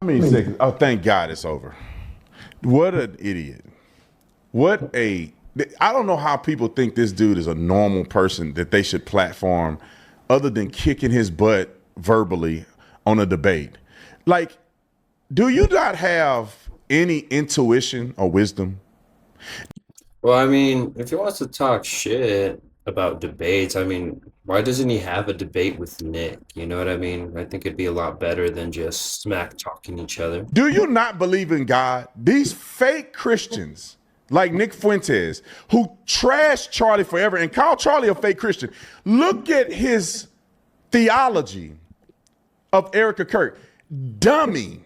How many seconds? Oh, thank God it's over. What an idiot. What a. I don't know how people think this dude is a normal person that they should platform other than kicking his butt verbally on a debate. Like, do you not have any intuition or wisdom? Well, I mean, if he wants to talk shit about debates, I mean, why doesn't he have a debate with Nick? You know what I mean? I think it'd be a lot better than just smack talking each other. Do you not believe in God? These fake Christians like Nick Fuentes, who trashed Charlie forever and called Charlie a fake Christian, look at his theology of Erica Kirk. Dummy.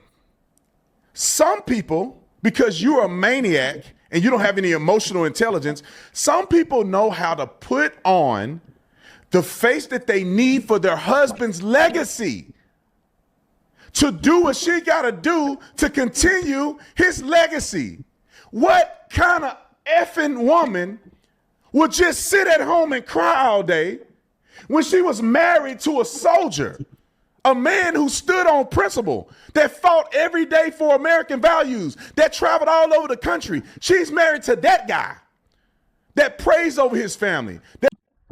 Some people, because you're a maniac and you don't have any emotional intelligence, some people know how to put on the face that they need for their husband's legacy, to do what she got to do to continue his legacy. What kind of effing woman would just sit at home and cry all day when she was married to a soldier, a man who stood on principle, that fought every day for American values, that traveled all over the country? She's married to that guy that prays over his family.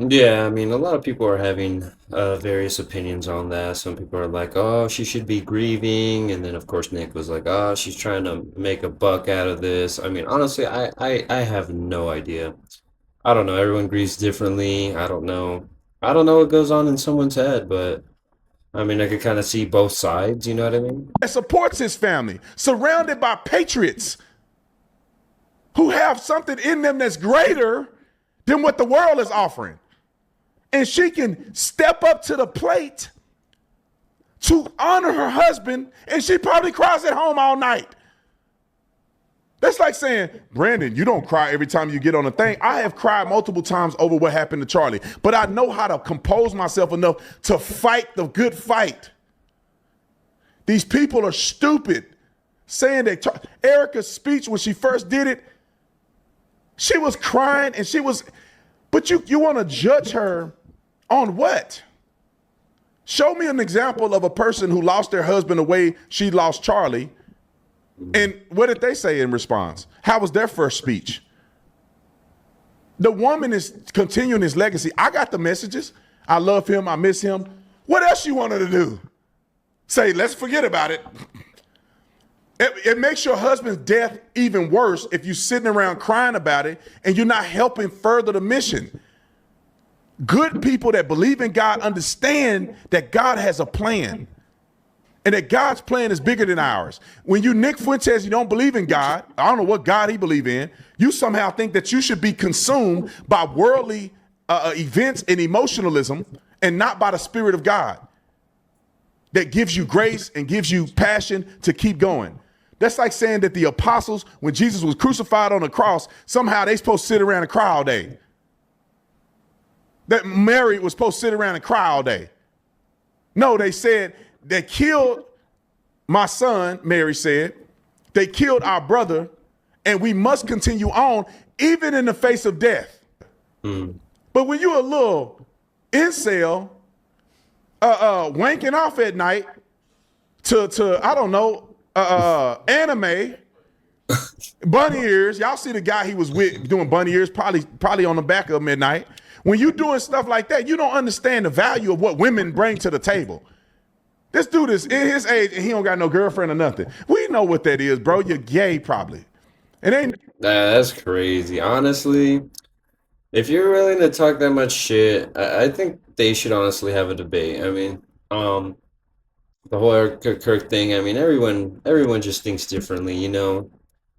Yeah, I mean, a lot of people are having various opinions on that. Some people are like, oh, she should be grieving. And then, of course, Nick was like, oh, she's trying to make a buck out of this. I mean, honestly, I have no idea. I don't know. Everyone grieves differently. I don't know. I don't know what goes on in someone's head, but I mean, I could kind of see both sides. You know what I mean? that supports his family, surrounded by patriots who have something in them that's greater than what the world is offering. And she can step up to the plate to honor her husband, and she probably cries at home all night. That's like saying, Brandon, you don't cry every time you get on a thing. I have cried multiple times over what happened to Charlie, but I know how to compose myself enough to fight the good fight. These people are stupid. Saying that Erica's speech when she first did it, she was crying and she was, but you want to judge her on what? Show me an example of a person who lost their husband the way she lost Charlie. And what did they say in response? How was their first speech? The woman is continuing his legacy. I got the messages. I love him. I miss him. What else you wanted to do? Say, let's forget about it. It makes your husband's death even worse if you're sitting around crying about it and you're not helping further the mission. Good people that believe in God understand that God has a plan and that God's plan is bigger than ours. When you Nick Fuentes, you don't believe in God. I don't know what God he believe in. You somehow think that you should be consumed by worldly events and emotionalism and not by the Spirit of God that gives you grace and gives you passion to keep going. That's like saying that the apostles, when Jesus was crucified on the cross, somehow they supposed to sit around and cry all day. That Mary was supposed to sit around and cry all day. No, they said they killed my son, Mary said. They killed our brother, and we must continue on even in the face of death. Mm. But when you're a little incel, wanking off at night to I don't know, anime, bunny ears. Y'all see the guy he was with doing bunny ears, probably on the back of midnight. When you doing stuff like that, you don't understand the value of what women bring to the table. This dude is in his age and he don't got no girlfriend or nothing. We know what that is, bro. You're gay, probably. It ain't. That's crazy. Honestly, if you're willing to talk that much shit, I think they should honestly have a debate. I mean, um, the whole Eric Kirk thing. I mean, everyone just thinks differently, you know.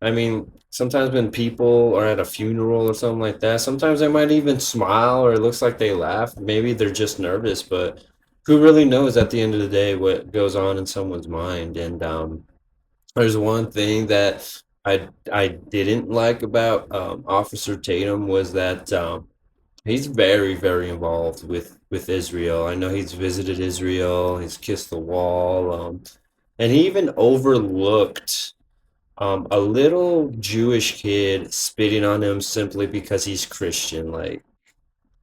I mean, sometimes when people are at a funeral or something like that, sometimes they might even smile or it looks like they laugh. Maybe they're just nervous, but who really knows at the end of the day what goes on in someone's mind? And there's one thing that I didn't like about Officer Tatum was that he's very, very involved with Israel. I know he's visited Israel, he's kissed the wall, and he even overlooked a little Jewish kid spitting on him simply because he's Christian. Like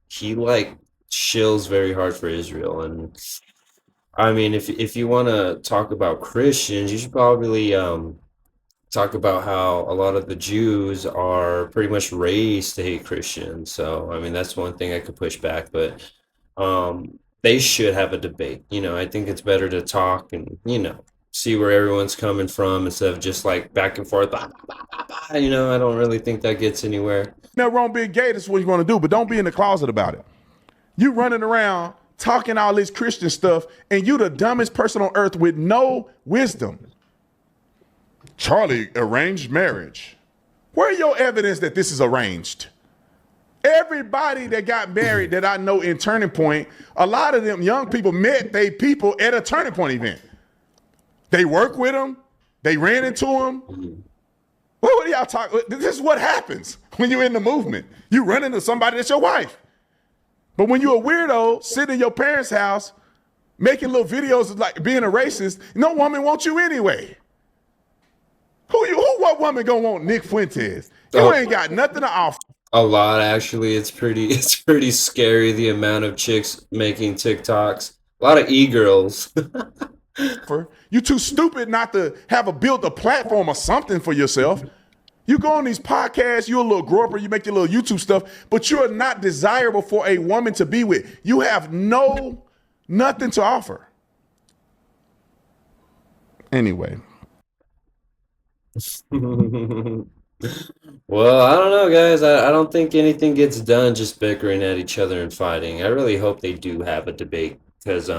he like shills very hard for Israel, and I mean, if you want to talk about Christians, you should probably talk about how a lot of the Jews are pretty much raised to hate Christians. So, I mean, that's one thing I could push back, but they should have a debate. I think it's better to talk and, see where everyone's coming from instead of just like back and forth. Bah, bah, bah, bah. I don't really think that gets anywhere. Now, wrong being gay, that's what you want to do, but don't be in the closet about it. You running around talking all this Christian stuff, and you the dumbest person on earth with no wisdom. Charlie arranged marriage. Where your evidence that this is arranged? Everybody that got married that I know in Turning Point, a lot of them young people met they people at a Turning Point event. They work with them. They ran into them. What are y'all talking? This is what happens when you're in the movement. You run into somebody that's your wife. But when you're a weirdo sitting in your parents' house making little videos of like being a racist, no woman wants you anyway. What woman gonna want Nick Fuentes? You ain't got nothing to offer. A lot, actually. It's pretty scary the amount of chicks making TikToks. A lot of e-girls. You too stupid not to built a platform or something for yourself. You go on these podcasts, you're a little grower, you make your little YouTube stuff, but you're not desirable for a woman to be with. You have nothing to offer. Anyway. Well, I don't know, guys. I don't think anything gets done just bickering at each other and fighting. I really hope they do have a debate because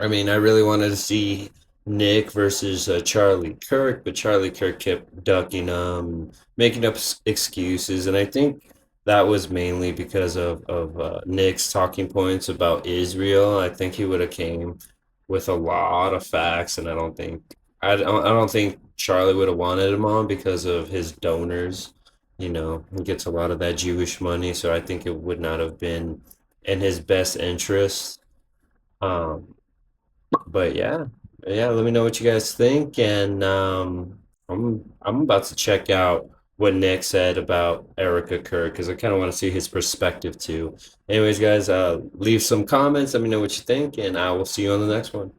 I mean, I really wanted to see Nick versus Charlie Kirk, but Charlie Kirk kept ducking making up excuses, and I think that was mainly because of Nick's talking points about Israel. I think he would have came with a lot of facts, and I don't think Charlie would have wanted him on because of his donors. He gets a lot of that Jewish money, so I think it would not have been in his best interest. Um, but yeah, yeah. Let me know what you guys think, and I'm about to check out what Nick said about Erica Kirk because I kind of want to see his perspective too. Anyways, guys, leave some comments. Let me know what you think, and I will see you on the next one.